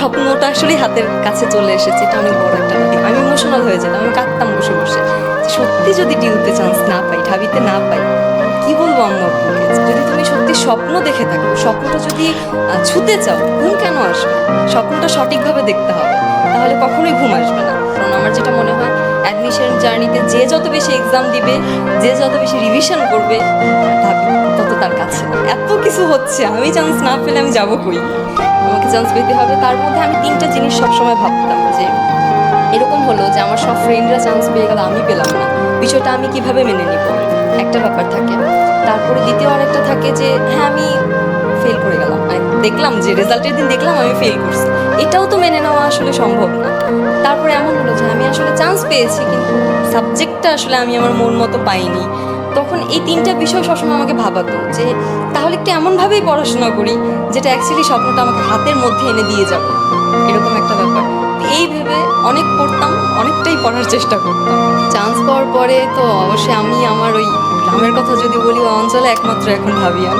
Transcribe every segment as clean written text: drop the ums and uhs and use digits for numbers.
স্বপ্নটা আসলে হাতের কাছে চলে এসেছে, এটা অনেক বড় একটা ব্যাপার। আমি ইমোশনাল হয়ে যেতাম, আমি কাঁদতাম বসে বসে। সত্যি যদি ডিউতে চান্স না পাই, ঢাবিতে না পাই, কি বলবো আম্মু আব্বুকে? যদি তুমি সত্যি স্বপ্ন দেখে থাকো, স্বপ্নটা যদি ছুতে চাও, ঘুম কেন আসবে? স্বপ্নটা সঠিকভাবে দেখতে হবে, তাহলে কখনোই ঘুম আসবে না। কারণ আমার যেটা মনে হয়, অ্যাডমিশন জার্নিতে যে যত বেশি এক্সাম দিবে, যে যত বেশি রিভিশন করবে, ঢাবি তত তার কাছে না। এত কিছু হচ্ছে, আমি চান্স না পেলে আমি যাবো কই? আমাকে চান্স পেতে হবে। তার মধ্যে আমি তিনটা জিনিস সবসময় ভাবতাম যে এরকম হলো যে আমার সব ফ্রেন্ডরা চান্স পেয়ে গেল, আমি পেলাম না, বিষয়টা আমি কিভাবে মেনে নিব? একটা ব্যাপার থাকে। তারপরে দ্বিতীয় আরেকটা থাকে যে হ্যাঁ আমি ফেল করে গেলাম, মানে দেখলাম যে রেজাল্টের দিন দেখলাম আমি ফেল করছি, এটাও তো মেনে নেওয়া আসলে সম্ভব না। তারপরে এমন হলো যে আমি আসলে চান্স পেয়েছি, কিন্তু সাবজেক্টটা আসলে আমি আমার মন মতো পাইনি। তখন এই তিনটা বিষয় সবসময় আমাকে ভাবাতো যে তাহলে একটু এমনভাবেই পড়াশোনা করি যেটা অ্যাকচুয়ালি স্বপ্নটা আমাকে হাতের মধ্যে এনে দিয়ে যাবে, এরকম একটা ব্যাপার। এই ভেবে অনেক পড়তাম, অনেকটাই পড়ার চেষ্টা করতাম। চান্স পাওয়ার পরে তো অবশ্যই আমি আমার ওই গ্রামের কথা যদি বলি, ওই অঞ্চলে একমাত্র এখন ভাবিয়ান।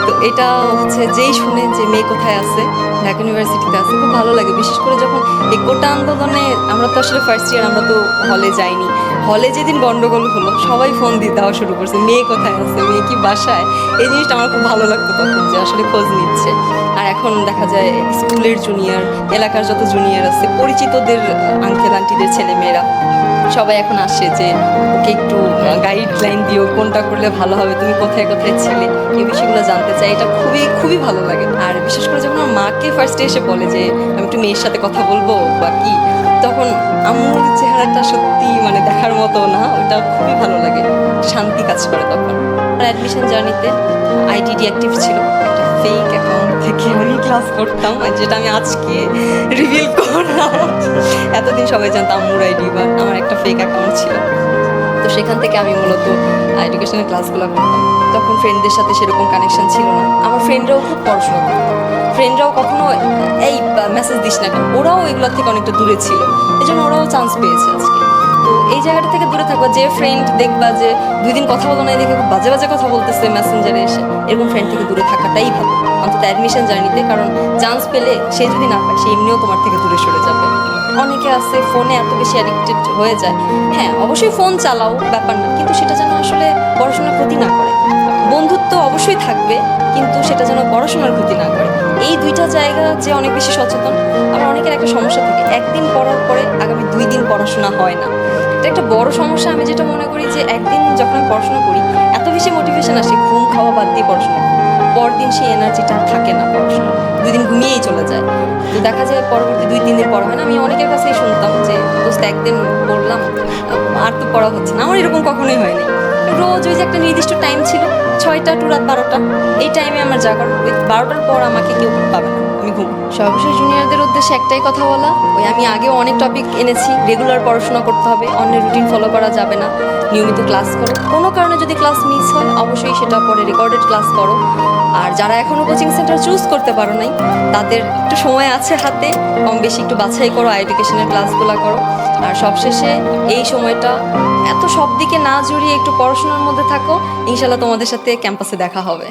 তো এটা হচ্ছে যেই শুনে যে মেয়ে কোথায় আছে, ঢাকা ইউনিভার্সিটিতে আছে, খুব ভালো লাগে। বিশেষ করে যখন এই কোটা আন্দোলনে আমরা তো আসলে ফার্স্ট ইয়ার, আমরা তো হলে যাইনি। হলে যেদিন গন্ডগোল হলো, সবাই ফোন দিয়ে দেওয়া শুরু করছে, মেয়ে কোথায় আছে, মেয়ে কি বাসায়। এই জিনিসটা আমার খুব ভালো লাগতো তখন, যে আসলে খোঁজ নিচ্ছে। আর এখন দেখা যায় স্কুলের জুনিয়র, এলাকার যত জুনিয়র আছে, পরিচিতদের আঙ্কেল আন্টিদের ছেলে মেয়েরা সবাই এখন আসে যে ওকে একটু গাইডলাইন দিও, কোনটা করলে ভালো হবে, তুমি কোথায় কোথায় ছিলে, এই বিষয়গুলো জানতে চাই। এটা খুবই খুবই ভালো লাগে। আর বিশেষ করে যখন আমার মাকে ফার্স্টে এসে বলে যে আমি একটু মেয়ের সাথে কথা বলবো বা কি, তখন আম্মুর চেহারাটা সত্যি মানে দেখার মতো না, ওটা খুবই ভালো লাগে, শান্তি কাজ করে তখন। আর অ্যাডমিশন জার্নিতে আইডি ডিঅ্যাক্টিভ ছিল, একটা ফেক অ্যাকাউন্ট থেকে আমি ক্লাস করতাম, যেটা আমি আজকে রিভিল করলাম। এতদিন সবাই জানতো আম্মুর আইডি, বা আমার একটা ফেক অ্যাকাউন্ট ছিল। তো সেখান থেকে আমি মূলত এডুকেশনের ক্লাসগুলো করতাম। তখন ফ্রেন্ডদের সাথে সেরকম কানেকশন ছিল না। আমার ফ্রেন্ডরাও খুব পড়াশোনা করতো, ফ্রেন্ডরাও কখনো এই মেসেজ দিস না কেন, ওরাও এগুলোর থেকে অনেকটা দূরে ছিল, এই জন্য ওরাও চান্স পেয়েছে আজকে। তো এই জায়গাটা থেকে দূরে থাকবা। যে ফ্রেন্ড দেখবা যে 2 দিন কথা বলো না, দেখে খুব বাজে বাজে কথা বলতেছে মেসেঞ্জারে এসে, এরকম ফ্রেন্ড থেকে দূরে থাকাটাই ভালো, অন্তত অ্যাডমিশন জার্নিতে। কারণ চান্স পেলে সে যদি না পায়, সে এমনিও তোমার থেকে দূরে সরে যাবে। অনেকে আছে ফোনে এত বেশি অ্যাডিক্টেড হয়ে যায়। হ্যাঁ অবশ্যই ফোন চালাও, ব্যাপার না, কিন্তু সেটা যেন আসলে পড়াশোনার ক্ষতি না করে। বন্ধুত্ব অবশ্যই থাকবে, কিন্তু সেটা যেন পড়াশোনার ক্ষতি না করে। এই দুইটা জায়গা যে অনেক বেশি সচেতন। আবার অনেকের একটা সমস্যা থাকে, একদিন পড়ার পরে আগামী 2 দিন পড়াশোনা হয় না। এটা একটা বড় সমস্যা। আমি যেটা মনে করি যে একদিন যখন আমি পড়াশোনা করি, এত বেশি মোটিভেশন আসে, ঘুম খাওয়া বাদ দিয়ে পড়াশোনা করি, পরদিন সেই এনার্জিটা থাকে না পড়াশোনা, 2 দিন ঘুমিয়েই চলে যায়। তো দেখা যায় পরবর্তী 2-3 দিন পড়া হয় না। আমি অনেকের কাছেই শুনতাম যে দোস্ত একদিন পড়লাম, আর তো পড়া হচ্ছে না। আমার এরকম কখনোই হয়নি। রোজ ওই যে একটা নির্দিষ্ট টাইম ছিল, 6টা টু রাত 12টা, এই টাইমে আমার জাগার। ওই 12টার পর আমাকে কেউ পাবে না, আমি ঘুম। সর্বশেষ জুনিয়রদের উদ্দেশ্যে একটাই কথা বলা, ওই আমি আগেও অনেক টপিক এনেছি, রেগুলার পড়াশোনা করতে হবে, অন্যের রুটিন ফলো করা যাবে না, নিয়মিত ক্লাস করো। কোনো কারণে যদি ক্লাস মিস হয়, অবশ্যই সেটা পরে রেকর্ডেড ক্লাস করো। আর যারা এখনও কোচিং সেন্টার চুজ করতে পারো নাই, তাদের একটু সময় আছে হাতে, কম বেশি একটু বাছাই করো, এডুকেশনের ক্লাসগুলো করো। আর সবশেষে এই সময়টা এত সব দিকে না জড়িয়ে একটু পড়াশোনার মধ্যে থাকো, ইনশাল্লাহ তোমাদের সাথে ক্যাম্পাসে দেখা হবে।